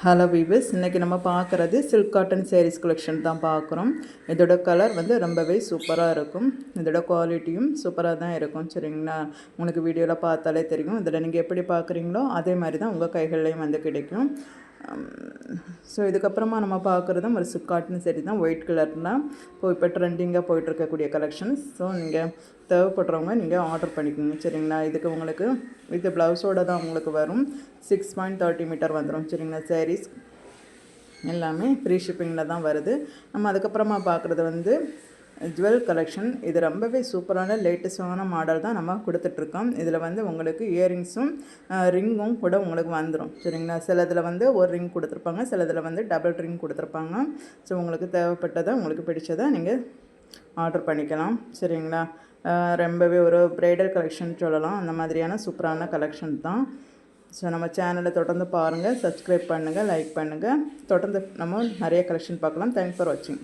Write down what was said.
Hello viewers, இன்றைக்கி நம்ம பார்க்குறது சில்க் காட்டன் sarees கலெக்ஷன் தான் பார்க்குறோம். இதோட கலர் வந்து ரொம்பவே சூப்பராக இருக்கும். இதோட குவாலிட்டியும் சூப்பராக தான் இருக்கும். சரிங்களா, உங்களுக்கு வீடியோவில் பார்த்தாலே தெரியும். இதில் நீங்கள் எப்படி பார்க்குறீங்களோ அதே மாதிரி தான் உங்கள் கைகள்லேயும் வந்து கிடைக்கும். ஸோ இதுக்கப்புறமா நம்ம பார்க்குறதும் ஒரு சில்க் காட்டன் saree தான். ஒயிட் கலர்னால் இப்போ ட்ரெண்டிங்காக போயிட்டுருக்கக்கூடிய கலெக்ஷன்ஸ். ஸோ நீங்கள் தேவைப்படுறவங்க நீங்கள் ஆர்டர் பண்ணிக்கோங்க. சரிங்களா, இதுக்கு உங்களுக்கு வித் ப்ளவுஸோடு தான் உங்களுக்கு வரும். 6.30 மீட்டர் வந்துடும். சரிங்களா, sarees எல்லாமே ஃப்ரீ ஷிப்பிங்கில் தான் வருது. நம்ம அதுக்கப்புறமா பார்க்குறது வந்து ஜுவல் கலெக்ஷன். இது ரொம்பவே சூப்பரான லேட்டஸ்டான மாடல் தான் நம்ம கொடுத்துட்ருக்கோம். இதில் வந்து உங்களுக்கு இயரிங்ஸும் ரிங்கும் கூட உங்களுக்கு வந்துடும். சரிங்களா, சிலதில் வந்து ஒரு ரிங் கொடுத்துருப்பாங்க, சிலதில் வந்து டபுள் ரிங் கொடுத்துருப்பாங்க. ஸோ உங்களுக்கு தேவைப்பட்டதை உங்களுக்கு பிடிச்சதை நீங்கள் ஆர்டர் பண்ணிக்கலாம். சரிங்களா, ரொம்பவே ஒரு ப்ரைடல் கலெக்ஷன் சொல்லலாம். அந்த மாதிரியான சூப்பரான கலெக்ஷன் தான். ஸோ நம்ம சேனலை தொடர்ந்து பாருங்கள், சப்ஸ்கிரைப் பண்ணுங்கள், லைக் பண்ணுங்கள். தொடர்ந்து நம்ம நிறைய கலெக்ஷன் பார்க்கலாம். தேங்க்ஸ் ஃபார் வாட்சிங்.